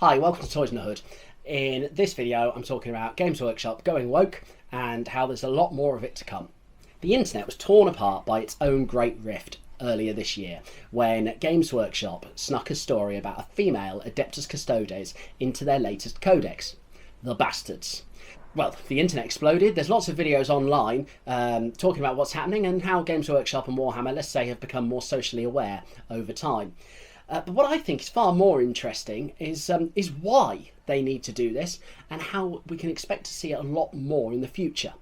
Hi, welcome to Toys in the Hood. In this video I'm talking about Games Workshop going woke and how there's a lot more of it to come. The internet was torn apart by its own great rift earlier this year when Games Workshop snuck a story about a female Adeptus Custodes into their latest codex. The bastards. Well, the internet exploded. There's lots of videos online talking about what's happening and how Games Workshop and Warhammer, let's say, have become more socially aware over time. But what I think is far more interesting is why they need to do this and how we can expect to see it a lot more in the future.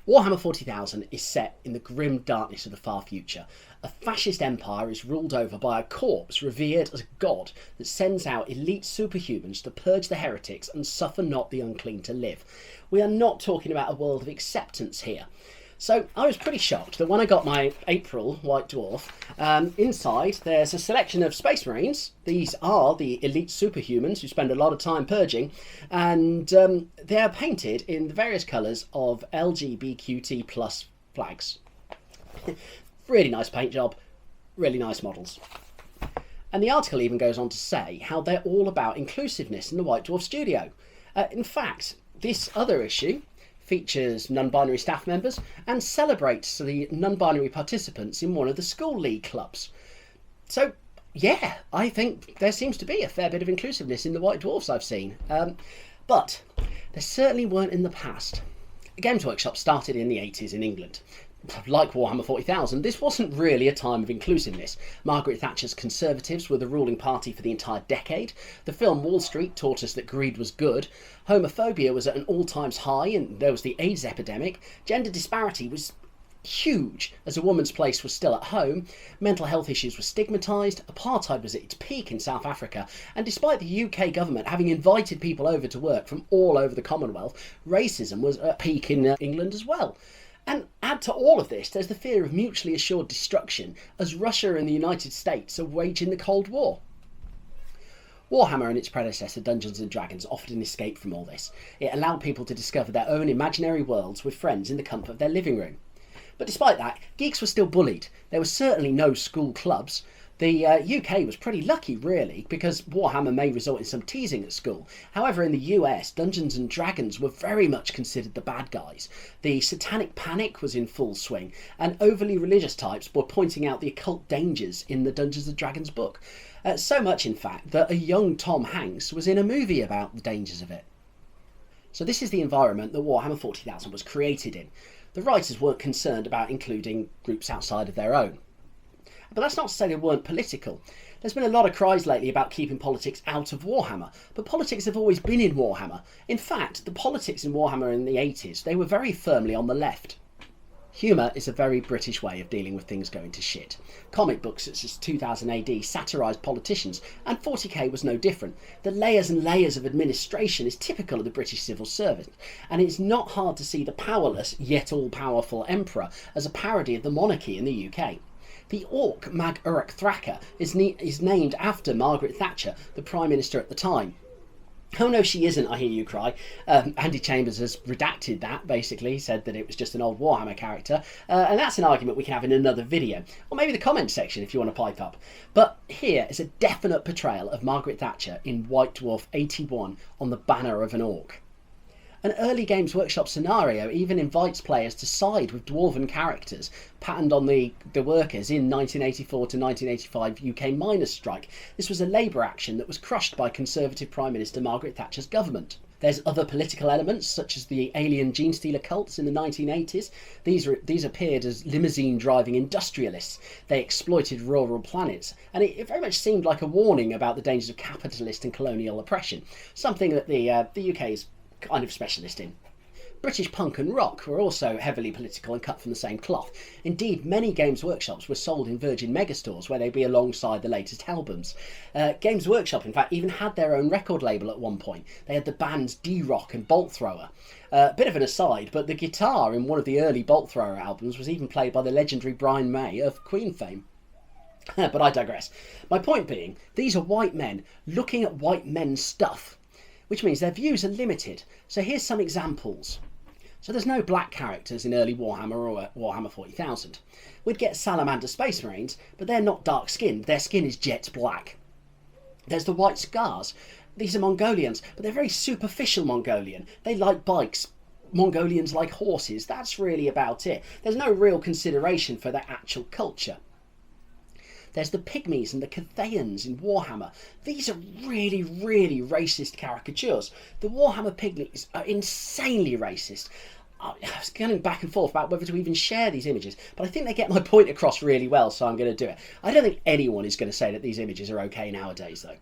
Warhammer 40,000 is set in the grim darkness of the far future. A fascist empire is ruled over by a corpse revered as a god that sends out elite superhumans to purge the heretics and suffer not the unclean to live. We are not talking about a world of acceptance here. So I was pretty shocked that when I got my April White Dwarf, inside there's a selection of Space Marines. These are the elite superhumans who spend a lot of time purging, and they're painted in the various colours of LGBTQ plus flags. Really nice paint job, really nice models. And the article even goes on to say how they're all about inclusiveness in the White Dwarf studio. In fact, this other issue features non-binary staff members and celebrates the non-binary participants in one of the school league clubs. So yeah, I think there seems to be a fair bit of inclusiveness in the White Dwarfs I've seen. But there certainly weren't in the past. Games Workshop started in the 80s in England. Like Warhammer 40,000, this wasn't really a time of inclusiveness. Margaret Thatcher's Conservatives were the ruling party for the entire decade. The film Wall Street taught us that greed was good. Homophobia was at an all-times high, and there was the AIDS epidemic. Gender disparity was huge, as a woman's place was still at home. Mental health issues were stigmatised. Apartheid was at its peak in South Africa. And despite the UK government having invited people over to work from all over the Commonwealth, racism was at peak in England as well. And add to all of this, there's the fear of mutually assured destruction as Russia and the United States are waging the Cold War. Warhammer and its predecessor Dungeons & Dragons offered an escape from all this. It allowed people to discover their own imaginary worlds with friends in the comfort of their living room. But despite that, geeks were still bullied. There were certainly no school clubs. The UK was pretty lucky, really, because Warhammer may result in some teasing at school. However, in the US, Dungeons & Dragons were very much considered the bad guys. The satanic panic was in full swing, and overly religious types were pointing out the occult dangers in the Dungeons & Dragons book. So much, in fact, that a young Tom Hanks was in a movie about the dangers of it. So this is the environment that Warhammer 40,000 was created in. The writers weren't concerned about including groups outside of their own. But that's not to say they weren't political. There's been a lot of cries lately about keeping politics out of Warhammer, but politics have always been in Warhammer. In fact, the politics in Warhammer in the 80s, they were very firmly on the left. Humour is a very British way of dealing with things going to shit. Comic books such as 2000 AD satirised politicians, and 40k was no different. The layers and layers of administration is typical of the British civil service, and it's not hard to see the powerless yet all-powerful emperor as a parody of the monarchy in the UK. The Orc Mag Uruk Thraka is named after Margaret Thatcher, the Prime Minister at the time. Oh no, she isn't, I hear you cry. Andy Chambers has redacted that, basically. He said that it was just an old Warhammer character. And that's an argument we can have in another video. Or maybe the comment section if you want to pipe up. But here is a definite portrayal of Margaret Thatcher in White Dwarf 81 on the banner of an orc. An early Games Workshop scenario even invites players to side with dwarven characters patterned on the workers in 1984 to 1985 UK miners' strike. This was a labour action that was crushed by Conservative Prime Minister Margaret Thatcher's government. There's other political elements, such as the alien gene stealer cults in the 1980s. These appeared as limousine-driving industrialists. They exploited rural planets, and it very much seemed like a warning about the dangers of capitalist and colonial oppression, something that the UK is kind of specialist in. British punk and rock were also heavily political and cut from the same cloth. Indeed, many Games Workshops were sold in Virgin megastores where they'd be alongside the latest albums. Games Workshop, in fact, even had their own record label at one point. They had the bands D-Rock and Bolt Thrower. Bit of an aside, but the guitar in one of the early Bolt Thrower albums was even played by the legendary Brian May of Queen fame. But I digress. My point being, these are white men looking at white men's stuff, which means their views are limited. So here's some examples. So there's no black characters in early Warhammer or Warhammer 40,000. We'd get Salamander Space Marines, but they're not dark skinned, their skin is jet black. There's the White Scars. these are Mongolians, but they're very superficial Mongolian. They like bikes. Mongolians like horses. That's really about it. There's no real consideration for their actual culture. There's the Pygmies and the Cathayans in Warhammer. These are really, really racist caricatures. The Warhammer Pygmies are insanely racist. I was going back and forth about whether to even share these images, but I think they get my point across really well, so I'm going to do it. I don't think anyone is going to say that these images are okay nowadays, though.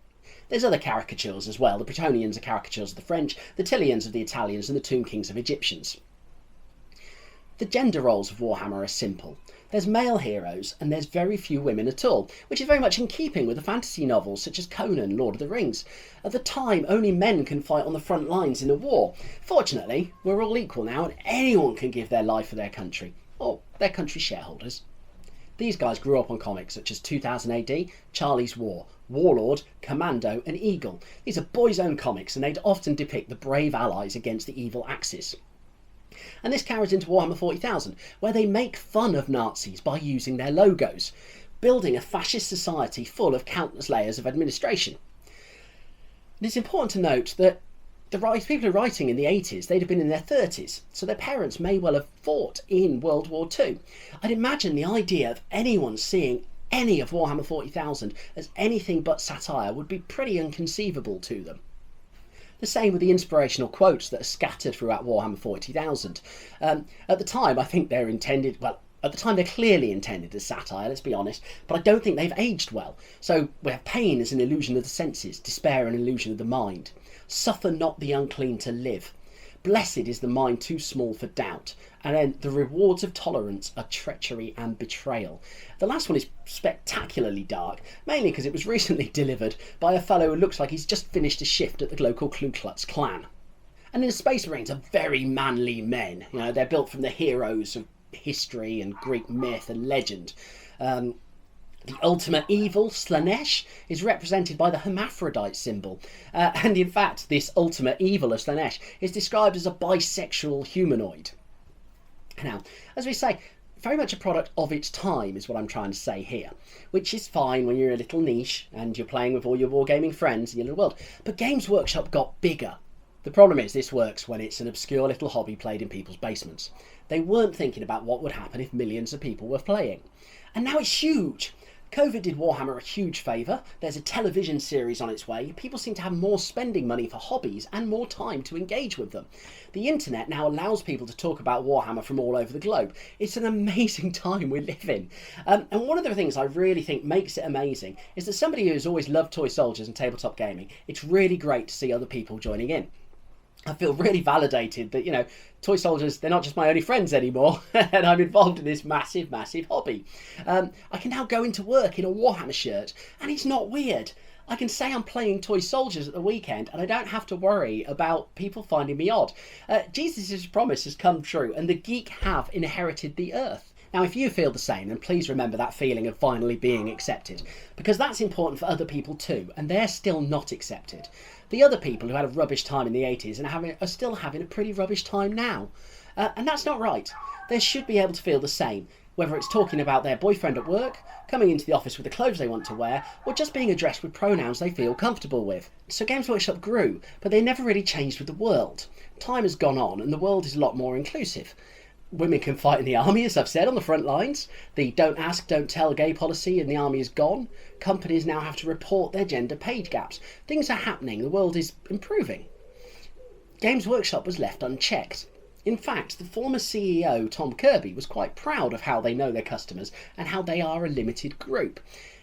There's other caricatures as well. The Bretonnians are caricatures of the French, the Tillians of the Italians, and the Tomb Kings of Egyptians. The gender roles of Warhammer are simple. There's male heroes, and there's very few women at all, which is very much in keeping with the fantasy novels such as Conan, Lord of the Rings. At the time, only men can fight on the front lines in a war. Fortunately, we're all equal now, and anyone can give their life for their country, or their country's shareholders. These guys grew up on comics such as 2000 AD, Charlie's War, Warlord, Commando, and Eagle. These are boys' own comics, and they'd often depict the brave allies against the evil Axis. And this carries into Warhammer 40,000, where they make fun of Nazis by using their logos, building a fascist society full of countless layers of administration. And it's important to note that the people who are writing in the 80s, they'd have been in their 30s, so their parents may well have fought in World War II. I'd imagine the idea of anyone seeing any of Warhammer 40,000 as anything but satire would be pretty inconceivable to them. The same with the inspirational quotes that are scattered throughout Warhammer 40,000. At the time, I think they're intended, well, at the time they're clearly intended as satire, let's be honest, but I don't think they've aged well. So we have pain as an illusion of the senses, despair an illusion of the mind. Suffer not the unclean to live. Blessed is the mind too small for doubt. And then the rewards of tolerance are treachery and betrayal. The last one is spectacularly dark, mainly because it was recently delivered by a fellow who looks like he's just finished a shift at the local Ku Klux Klan. And then the Space Marines are very manly men. You know, they're built from the heroes of history and Greek myth and legend. The ultimate evil, Slanesh, is represented by the hermaphrodite symbol. And in fact, this ultimate evil of Slanesh is described as a bisexual humanoid. Now, as we say, very much a product of its time is what I'm trying to say here, which is fine when you're a little niche and you're playing with all your wargaming friends in your little world. But Games Workshop got bigger. The problem is this works when it's an obscure little hobby played in people's basements. They weren't thinking about what would happen if millions of people were playing. And now it's huge. COVID did Warhammer a huge favour. There's a television series on its way. People seem to have more spending money for hobbies and more time to engage with them. The internet now allows people to talk about Warhammer from all over the globe. It's an amazing time we live in. And one of the things I really think makes it amazing is that somebody who's always loved toy soldiers and tabletop gaming, it's really great to see other people joining in. I feel really validated that, you know, toy soldiers, they're not just my only friends anymore, and I'm involved in this massive, massive hobby. I can now go into work in a Warhammer shirt, and it's not weird. I can say I'm playing toy soldiers at the weekend, and I don't have to worry about people finding me odd. Jesus' promise has come true, and the geek have inherited the earth. Now, if you feel the same, then please remember that feeling of finally being accepted, because that's important for other people too, and they're still not accepted. The other people who had a rubbish time in the 80s and are still having a pretty rubbish time now. And that's not right. They should be able to feel the same, whether it's talking about their boyfriend at work, coming into the office with the clothes they want to wear, or just being addressed with pronouns they feel comfortable with. So Games Workshop grew, but they never really changed with the world. Time has gone on and the world is a lot more inclusive. Women can fight in the army, as I've said, on the front lines. The don't ask, don't tell gay policy in the army is gone. Companies now have to report their gender pay gaps. Things are happening. The world is improving. Games Workshop was left unchecked. In fact, the former CEO, Tom Kirby, was quite proud of how they know their customers and how they are a limited group.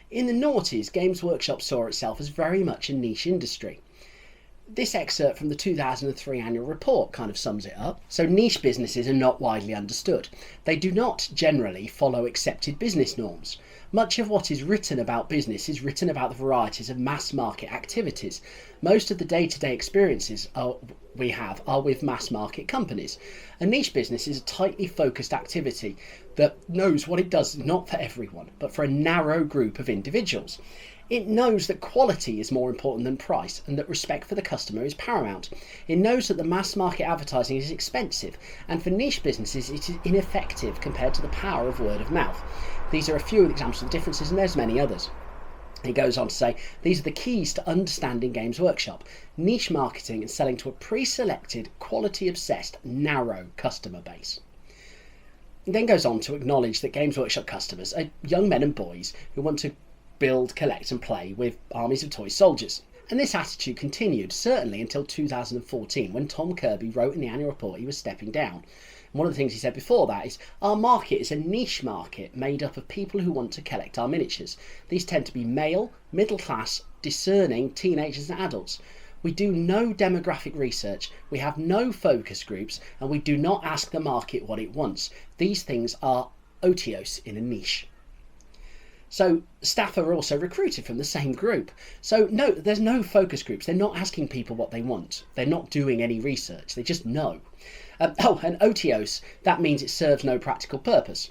In the noughties, Games Workshop saw itself as very much a niche industry. This excerpt from the 2003 annual report kind of sums it up. So niche businesses are not widely understood. They do not generally follow accepted business norms. Much of what is written about business is written about the varieties of mass market activities. Most of the day-to-day experiences we have are with mass market companies. A niche business is a tightly focused activity that knows what it does not for everyone, but for a narrow group of individuals. It knows that quality is more important than price and that respect for the customer is paramount. It knows that the mass market advertising is expensive, and for niche businesses it is ineffective compared to the power of word of mouth. These are a few examples of the differences, and there's many others. He goes on to say, these are the keys to understanding Games Workshop: niche marketing and selling to a pre-selected, quality-obsessed, narrow customer base. He then goes on to acknowledge that Games Workshop customers are young men and boys who want to build, collect and play with armies of toy soldiers. And this attitude continued, certainly until 2014, when Tom Kirby wrote in the annual report he was stepping down. One of the things he said before that is, our market is a niche market made up of people who want to collect our miniatures. These tend to be male, middle class, discerning teenagers and adults. We do no demographic research, we have no focus groups, and we do not ask the market what it wants. These things are otiose in a niche. So staff are also recruited from the same group. So no, there's no focus groups. They're not asking people what they want. They're not doing any research. They just know. And otiose, that means it serves no practical purpose.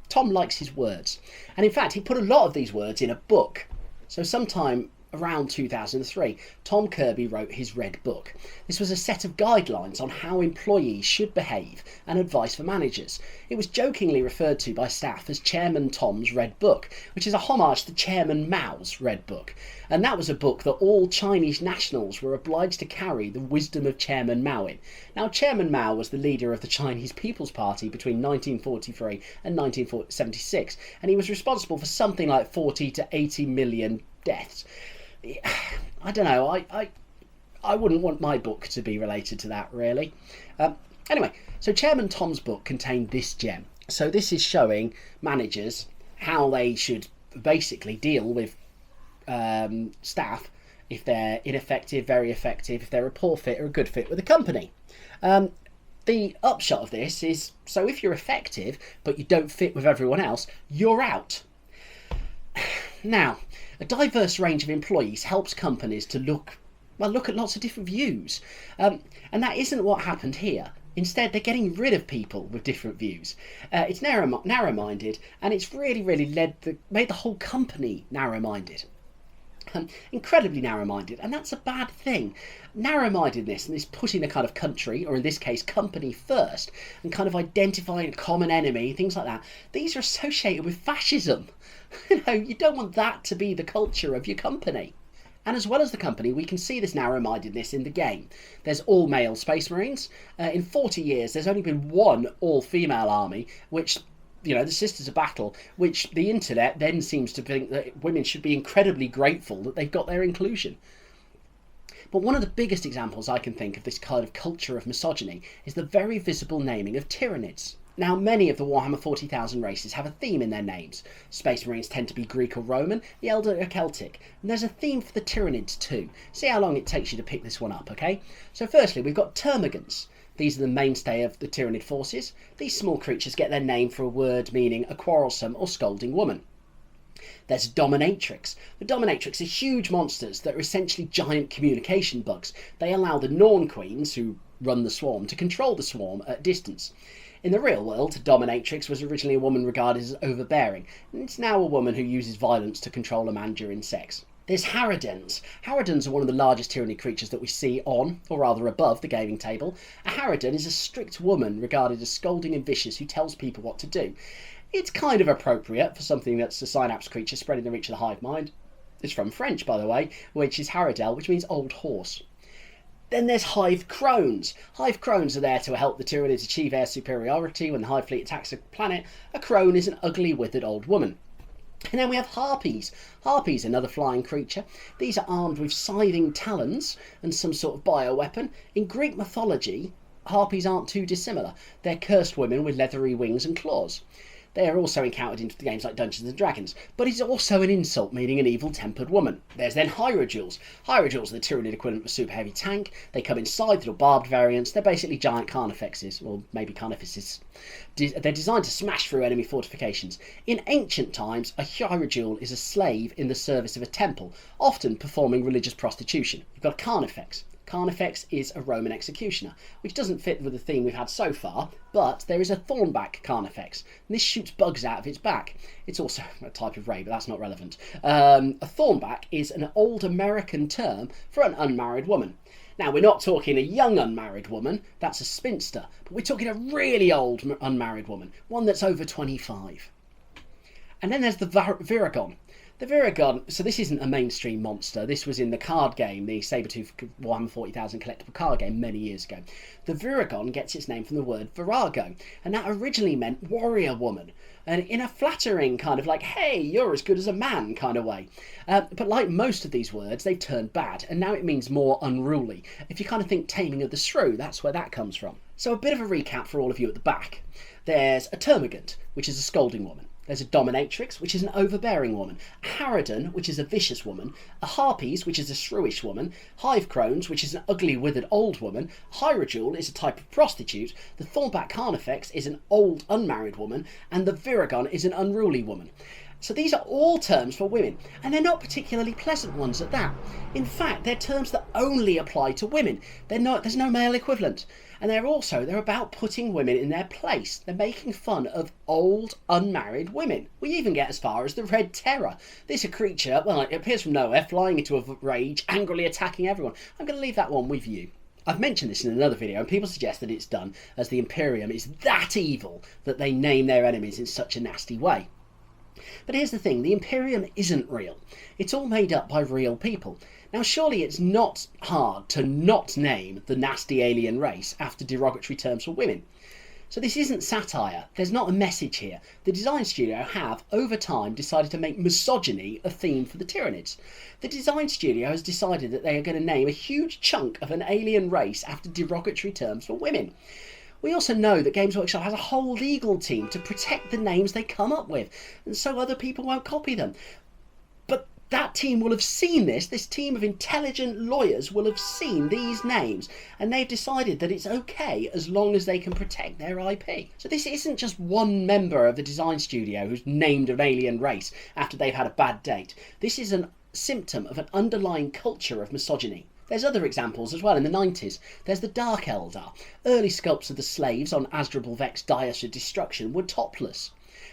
Tom likes his words. And in fact, he put a lot of these words in a book. So sometime around 2003, Tom Kirby wrote his Red Book. This was a set of guidelines on how employees should behave and advice for managers. It was jokingly referred to by staff as Chairman Tom's Red Book, which is a homage to Chairman Mao's Red Book. And that was a book that all Chinese nationals were obliged to carry the wisdom of Chairman Mao in. Now, Chairman Mao was the leader of the Chinese People's Party between 1943 and 1976, and he was responsible for something like 40 to 80 million deaths. I don't know, I wouldn't want my book to be related to that, really. Anyway, so Chairman Tom's book contained this gem. So this is showing managers how they should basically deal with staff if they're ineffective, very effective, if they're a poor fit or a good fit with a company. The upshot of this is, so if you're effective but you don't fit with everyone else, you're out. Now, a diverse range of employees helps companies to look at lots of different views. And that isn't what happened here. Instead, they're getting rid of people with different views. It's narrow-minded, and it's really made the whole company narrow-minded. Incredibly narrow-minded, and that's a bad thing. Narrow-mindedness and this putting a kind of country, or in this case company, first, and kind of identifying a common enemy, things like that, these are associated with fascism. You don't want that to be the culture of your company. And as well as the company, we can see this narrow-mindedness in the game. There's all-male Space Marines. In 40 years, there's only been one all-female army, which, the Sisters of Battle, which the internet then seems to think that women should be incredibly grateful that they've got their inclusion. But one of the biggest examples I can think of this kind of culture of misogyny is the very visible naming of Tyranids. Now, many of the Warhammer 40,000 races have a theme in their names. Space Marines tend to be Greek or Roman, the Elder are Celtic, and there's a theme for the Tyranids too. See how long it takes you to pick this one up, okay? So firstly, we've got Termagants. These are the mainstay of the Tyranid forces. These small creatures get their name for a word meaning a quarrelsome or scolding woman. There's Dominatrix. The Dominatrix are huge monsters that are essentially giant communication bugs. They allow the Norn queens, who run the swarm, to control the swarm at distance. In the real world, Dominatrix was originally a woman regarded as overbearing, and it's now a woman who uses violence to control a man during sex. There's Harridans. Harridans are one of the largest Tyranid creatures that we see on, or rather above, the gaming table. A Harridan is a strict woman regarded as scolding and vicious who tells people what to do. It's kind of appropriate for something that's a synapse creature spreading the reach of the hive mind. It's from French, by the way, which is Haridel, which means old horse. Then there's Hive Crones. Hive Crones are there to help the Tyranids achieve air superiority when the Hive fleet attacks a planet. A crone is an ugly, withered old woman. And then we have Harpies. Harpies, another flying creature. These are armed with scything talons and some sort of bioweapon. In Greek mythology, Harpies aren't too dissimilar. They're cursed women with leathery wings and claws. They are also encountered in games like Dungeons & Dragons, but it's also an insult, meaning an evil-tempered woman. There's then Hierodules. Hierodules are the Tyranid equivalent of a super heavy tank. They come in scythed or barbed variants. They're basically giant carnifexes, or maybe carnifices. They're designed to smash through enemy fortifications. In ancient times, a Hierodule is a slave in the service of a temple, often performing religious prostitution. You've got a carnifex. Carnifex is a Roman executioner, which doesn't fit with the theme we've had so far, but there is a thornback carnifex, and this shoots bugs out of its back. It's also a type of ray, but that's not relevant. A thornback is an old American term for an unmarried woman. Now, we're not talking a young unmarried woman, that's a spinster, but we're talking a really old unmarried woman, one that's over 25. And then there's the Viragon. The Viragon, so this isn't a mainstream monster. This was in the card game, the Sabretooth Warhammer 40,000 collectible card game many years ago. The Viragon gets its name from the word virago, and that originally meant warrior woman. And in a flattering kind of like, hey, you're as good as a man kind of way. But like most of these words, they've turned bad, and now it means more unruly. If you kind of think Taming of the Shrew, that's where that comes from. So a bit of a recap for all of you at the back. There's a termagant, which is a scolding woman. There's a dominatrix, which is an overbearing woman, a harridan, which is a vicious woman, a harpies, which is a shrewish woman, hive crones, which is an ugly withered old woman, hierodule is a type of prostitute, the thornback carnifex is an old unmarried woman, and the viragon is an unruly woman. So these are all terms for women, and they're not particularly pleasant ones at that. In fact, they're terms that only apply to women. There's no male equivalent. And they're about putting women in their place. They're making fun of old, unmarried women. We even get as far as the Red Terror. This is a creature, well, it appears from nowhere, flying into a rage, angrily attacking everyone. I'm going to leave that one with you. I've mentioned this in another video, and people suggest that it's done as the Imperium is that evil that they name their enemies in such a nasty way. But here's the thing, the Imperium isn't real. It's all made up by real people. Now surely it's not hard to not name the nasty alien race after derogatory terms for women. So this isn't satire, there's not a message here. The design studio have, over time, decided to make misogyny a theme for the Tyranids. The design studio has decided that they are going to name a huge chunk of an alien race after derogatory terms for women. We also know that Games Workshop has a whole legal team to protect the names they come up with, and so other people won't copy them. But that team will have seen this team of intelligent lawyers will have seen these names, and they've decided that it's okay as long as they can protect their IP. So this isn't just one member of the design studio who's named an alien race after they've had a bad date. This is a symptom of an underlying culture of misogyny. There's other examples as well in the 90s. There's the Dark Eldar. Early sculpts of the slaves on Asdrubal Vex's Dais of Destruction were topless.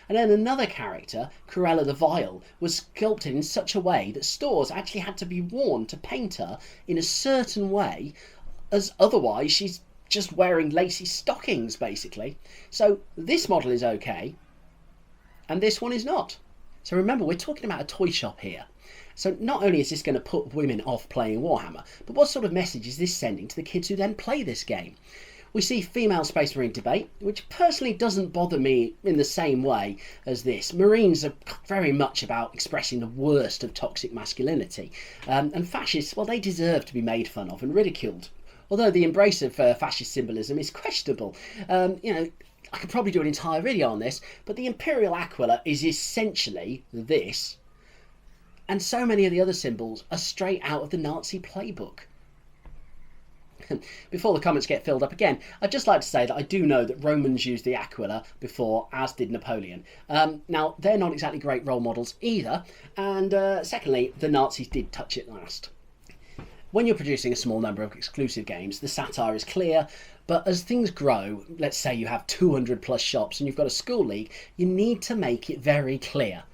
And then another character, Cruella the Vile, was sculpted in such a way that stores actually had to be worn to paint her in a certain way, as otherwise she's just wearing lacy stockings, basically. So this model is okay, and this one is not. So remember, we're talking about a toy shop here. So not only is this going to put women off playing Warhammer, but what sort of message is this sending to the kids who then play this game? We see female Space Marine debate, which personally doesn't bother me in the same way as this. Marines are very much about expressing the worst of toxic masculinity. And fascists, well, they deserve to be made fun of and ridiculed. Although the embrace of fascist symbolism is questionable. I could probably do an entire video on this, but the Imperial Aquila is essentially this. And so many of the other symbols are straight out of the Nazi playbook. Before the comments get filled up again, I'd just like to say that I do know that Romans used the Aquila before, as did Napoleon. Now, they're not exactly great role models either, and secondly, the Nazis did touch it last. When you're producing a small number of exclusive games, the satire is clear, but as things grow, let's say you have 200 plus shops and you've got a school league, you need to make it very clear.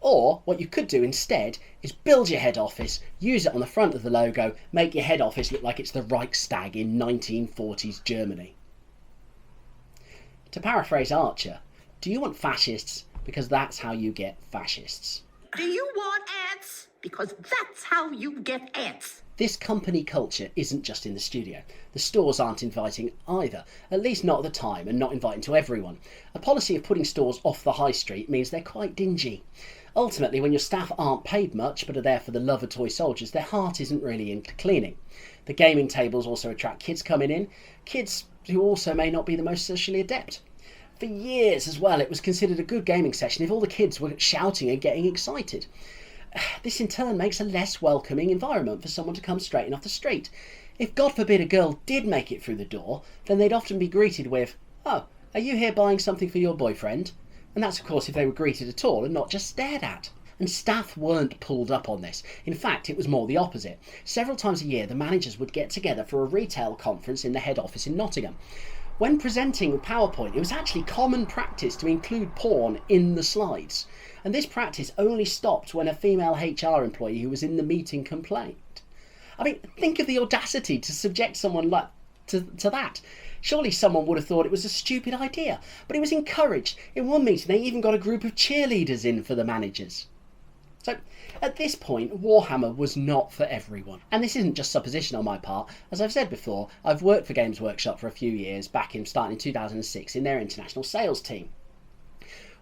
Or what you could do instead is build your head office, use it on the front of the logo, make your head office look like it's the Reichstag in 1940s Germany. To paraphrase Archer, do you want fascists? Because that's how you get fascists. Do you want ants? Because that's how you get ants. This company culture isn't just in the studio. The stores aren't inviting either, at least not at the time, and not inviting to everyone. A policy of putting stores off the high street means they're quite dingy. Ultimately, when your staff aren't paid much but are there for the love of toy soldiers, their heart isn't really into cleaning. The gaming tables also attract kids coming in, kids who also may not be the most socially adept. For years as well, it was considered a good gaming session if all the kids were shouting and getting excited. This in turn makes a less welcoming environment for someone to come straight in off the street. If God forbid a girl did make it through the door, then they'd often be greeted with, "Oh, are you here buying something for your boyfriend?" And that's of course if they were greeted at all and not just stared at. And staff weren't pulled up on this. In fact, it was more the opposite. Several times a year, the managers would get together for a retail conference in the head office in Nottingham. When presenting with PowerPoint, it was actually common practice to include porn in the slides. And this practice only stopped when a female HR employee who was in the meeting complained. I mean, think of the audacity to subject someone like to that. Surely someone would have thought it was a stupid idea, but it was encouraged. In one meeting, they even got a group of cheerleaders in for the managers. So, at this point, Warhammer was not for everyone. And this isn't just supposition on my part. As I've said before, I've worked for Games Workshop for a few years, starting in 2006 in their international sales team.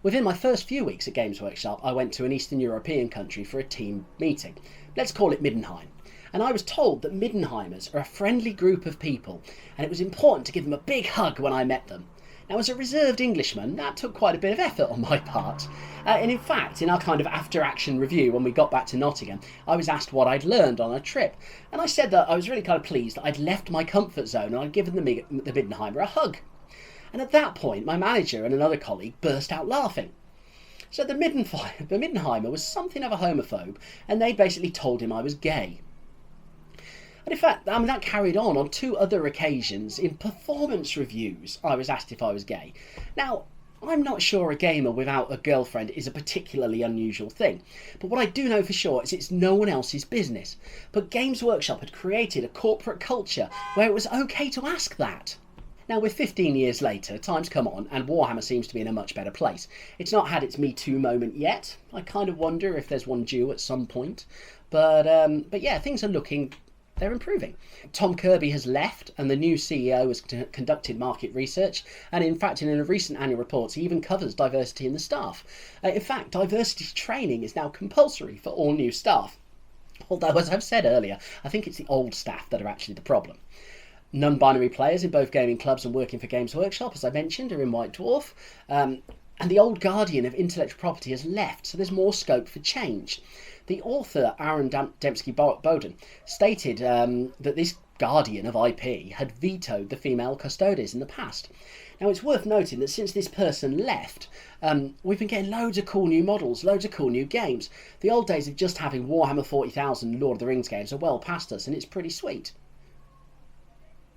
Within my first few weeks at Games Workshop, I went to an Eastern European country for a team meeting. Let's call it Middenheim. And I was told that Middenheimers are a friendly group of people, and it was important to give them a big hug when I met them. Now, as a reserved Englishman, that took quite a bit of effort on my part. And in fact, in our kind of after-action review when we got back to Nottingham, I was asked what I'd learned on a trip. And I said that I was really kind of pleased that I'd left my comfort zone and I'd given the Middenheimer a hug. And at that point, my manager and another colleague burst out laughing. So the Middenheimer was something of a homophobe, and they basically told him I was gay. And in fact, that carried on 2 other occasions. In performance reviews, I was asked if I was gay. Now, I'm not sure a gamer without a girlfriend is a particularly unusual thing, but what I do know for sure is it's no one else's business. But Games Workshop had created a corporate culture where it was okay to ask that. Now, with 15 years later, time's come on and Warhammer seems to be in a much better place. It's not had its Me Too moment yet. I kind of wonder if there's one due at some point. But yeah, things are they're improving. Tom Kirby has left and the new CEO has conducted market research, and in fact in a recent annual report he even covers diversity in the staff. In fact, diversity training is now compulsory for all new staff. Although, as I've said earlier, I think it's the old staff that are actually the problem. Non-binary players in both gaming clubs and working for Games Workshop, as I mentioned, are in White Dwarf. And the old guardian of intellectual property has left, so there's more scope for change. The author, Aaron Dembski-Bowden, stated that this guardian of IP had vetoed the female custodes in the past. Now, it's worth noting that since this person left, we've been getting loads of cool new models, loads of cool new games. The old days of just having Warhammer 40,000 Lord of the Rings games are well past us, and it's pretty sweet.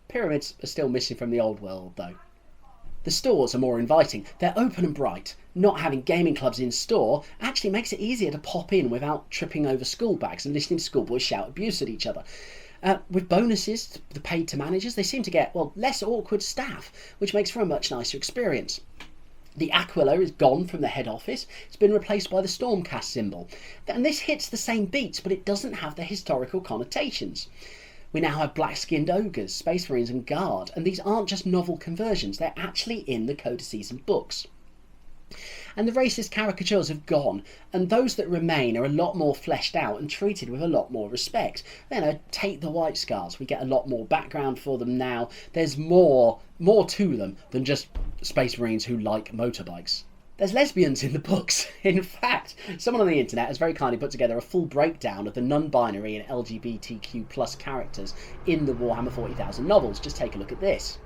Pyramids are still missing from the old world, though. The stores are more inviting. They're open and bright. Not having gaming clubs in store actually makes it easier to pop in without tripping over school bags and listening to schoolboys shout abuse at each other. With bonuses paid to managers, they seem to get, less awkward staff, which makes for a much nicer experience. The Aquila is gone from the head office. It's been replaced by the Stormcast symbol. And this hits the same beats, but it doesn't have the historical connotations. We now have black-skinned ogres, space marines and guard, and these aren't just novel conversions, they're actually in the Codices books. And the racist caricatures have gone, and those that remain are a lot more fleshed out and treated with a lot more respect. Take the White Scars, we get a lot more background for them now. There's more to them than just space marines who like motorbikes. There's lesbians in the books. In fact, someone on the internet has very kindly put together a full breakdown of the non-binary and LGBTQ+ characters in the Warhammer 40,000 novels. Just take a look at this.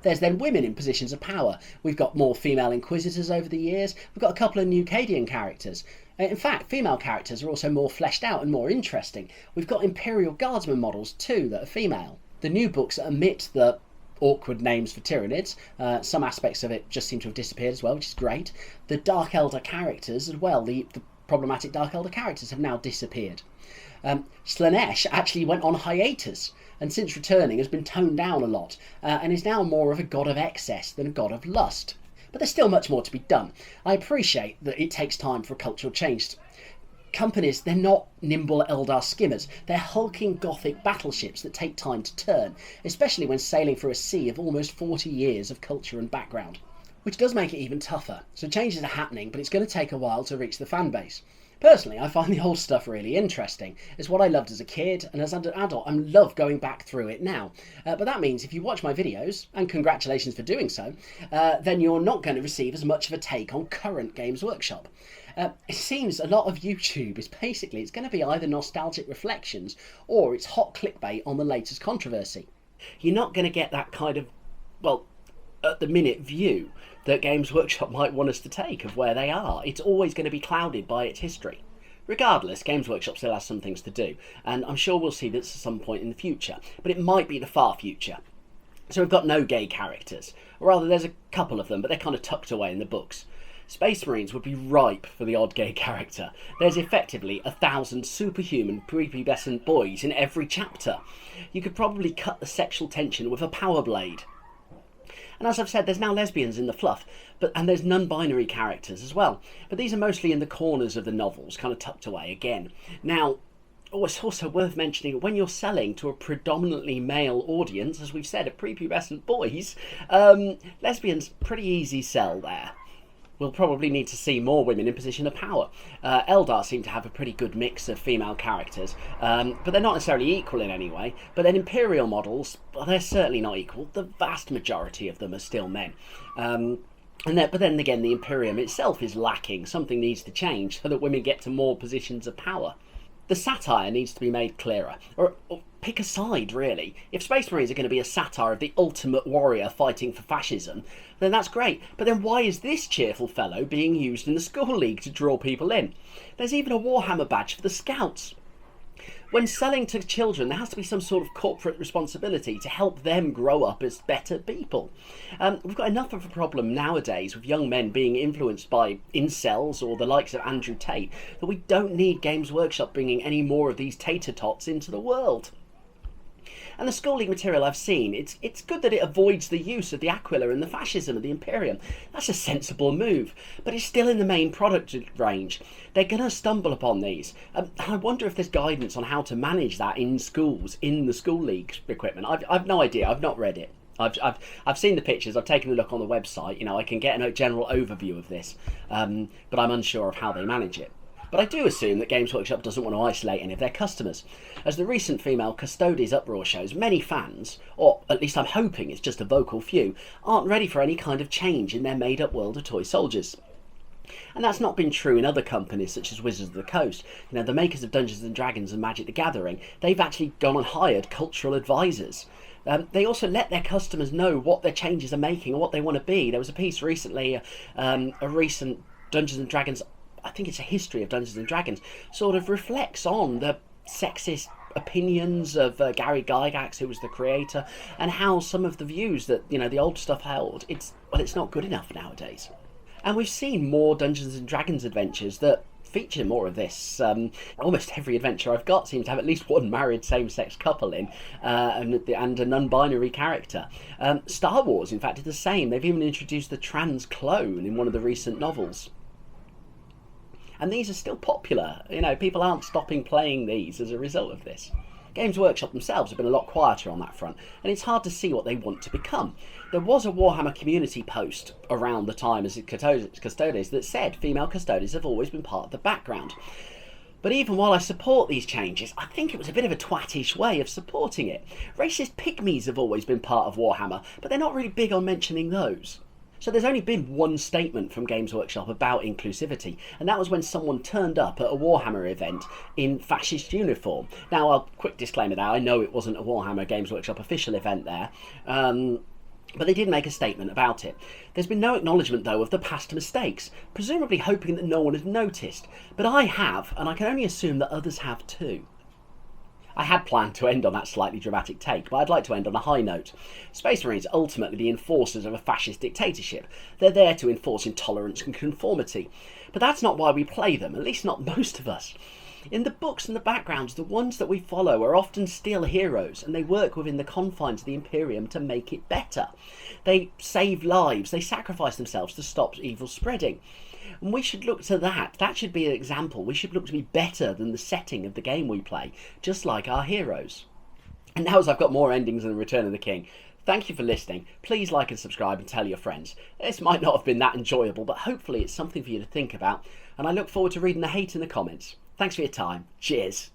There's then women in positions of power. We've got more female inquisitors over the years. We've got a couple of new Cadian characters. In fact, female characters are also more fleshed out and more interesting. We've got Imperial Guardsman models too that are female. The new books omit the awkward names for Tyranids. Some aspects of it just seem to have disappeared as well, which is great. The Dark Elder characters as well, the problematic Dark Elder characters have now disappeared. Slaanesh actually went on hiatus, and since returning has been toned down a lot, and is now more of a god of excess than a god of lust. But there's still much more to be done. I appreciate that it takes time for a cultural change. Companies, they're not nimble Eldar skimmers. They're hulking Gothic battleships that take time to turn, especially when sailing through a sea of almost 40 years of culture and background. Which does make it even tougher. So changes are happening, but it's going to take a while to reach the fan base. Personally, I find the old stuff really interesting. It's what I loved as a kid, and as an adult, I love going back through it now. But that means if you watch my videos, and congratulations for doing so, then you're not going to receive as much of a take on current Games Workshop. It seems a lot of YouTube is basically, it's going to be either nostalgic reflections or it's hot clickbait on the latest controversy. You're not going to get that kind of, at the minute view that Games Workshop might want us to take of where they are. It's always going to be clouded by its history. Regardless, Games Workshop still has some things to do, and I'm sure we'll see this at some point in the future, but it might be the far future. So we've got no gay characters, or rather there's a couple of them, but they're kind of tucked away in the books. Space Marines would be ripe for the odd gay character. There's effectively 1,000 superhuman prepubescent boys in every chapter. You could probably cut the sexual tension with a power blade. And as I've said, there's now lesbians in the fluff, and there's non-binary characters as well. But these are mostly in the corners of the novels, kind of tucked away again. Now, it's also worth mentioning, when you're selling to a predominantly male audience, as we've said, of prepubescent boys, lesbians, pretty easy sell there. We'll probably need to see more women in position of power. Eldar seem to have a pretty good mix of female characters, but they're not necessarily equal in any way. But then Imperial models, well, they're certainly not equal. The vast majority of them are still men. But then again, the Imperium itself is lacking. Something needs to change so that women get to more positions of power. The satire needs to be made clearer, or pick a side, really. If Space Marines are going to be a satire of the ultimate warrior fighting for fascism, then that's great. But then why is this cheerful fellow being used in the School League to draw people in? There's even a Warhammer badge for the Scouts. When selling to children, there has to be some sort of corporate responsibility to help them grow up as better people. We've got enough of a problem nowadays with young men being influenced by incels or the likes of Andrew Tate that we don't need Games Workshop bringing any more of these tater tots into the world. And the School League material I've seen, it's good that it avoids the use of the Aquila and the fascism of the Imperium. That's a sensible move, but it's still in the main product range. They're going to stumble upon these. I wonder if there's guidance on how to manage that in schools, in the School League equipment. I've no idea. I've not read it. I've seen the pictures. I've taken a look on the website. You know, I can get a general overview of this, but I'm unsure of how they manage it. But I do assume that Games Workshop doesn't want to isolate any of their customers. As the recent female Custodes uproar shows, many fans, or at least I'm hoping it's just a vocal few, aren't ready for any kind of change in their made-up world of toy soldiers. And that's not been true in other companies such as Wizards of the Coast. You know, the makers of Dungeons & Dragons and Magic the Gathering, they've actually gone and hired cultural advisors. They also let their customers know what their changes are making and what they want to be. There was a piece recently, a recent Dungeons & Dragons, I think it's a history of Dungeons & Dragons, sort of reflects on the sexist opinions of Gary Gygax, who was the creator, and how some of the views that, you know, the old stuff held, it's not good enough nowadays. And we've seen more Dungeons & Dragons adventures that feature more of this. Almost every adventure I've got seems to have at least one married same-sex couple in, and a non-binary character. Star Wars, in fact, did the same. They've even introduced the trans clone in one of the recent novels. And these are still popular. You know, people aren't stopping playing these as a result of this. Games Workshop themselves have been a lot quieter on that front, and it's hard to see what they want to become. There was a Warhammer community post around the time as Custodes that said female Custodes have always been part of the background. But even while I support these changes, I think it was a bit of a twattish way of supporting it. Racist pygmies have always been part of Warhammer, but they're not really big on mentioning those. So there's only been one statement from Games Workshop about inclusivity, and that was when someone turned up at a Warhammer event in fascist uniform. Now, I'll quick disclaimer there, I know it wasn't a Warhammer Games Workshop official event there, but they did make a statement about it. There's been no acknowledgement, though, of the past mistakes, presumably hoping that no one has noticed. But I have, and I can only assume that others have too. I had planned to end on that slightly dramatic take, but I'd like to end on a high note. Space Marines are ultimately the enforcers of a fascist dictatorship. They're there to enforce intolerance and conformity. But that's not why we play them, at least not most of us. In the books and the backgrounds, the ones that we follow are often still heroes, and they work within the confines of the Imperium to make it better. They save lives, they sacrifice themselves to stop evil spreading. And we should look to that. That should be an example. We should look to be better than the setting of the game we play, just like our heroes. And now, as I've got more endings than Return of the King, thank you for listening. Please like and subscribe and tell your friends. This might not have been that enjoyable, but hopefully it's something for you to think about, and I look forward to reading the hate in the comments. Thanks for your time. Cheers.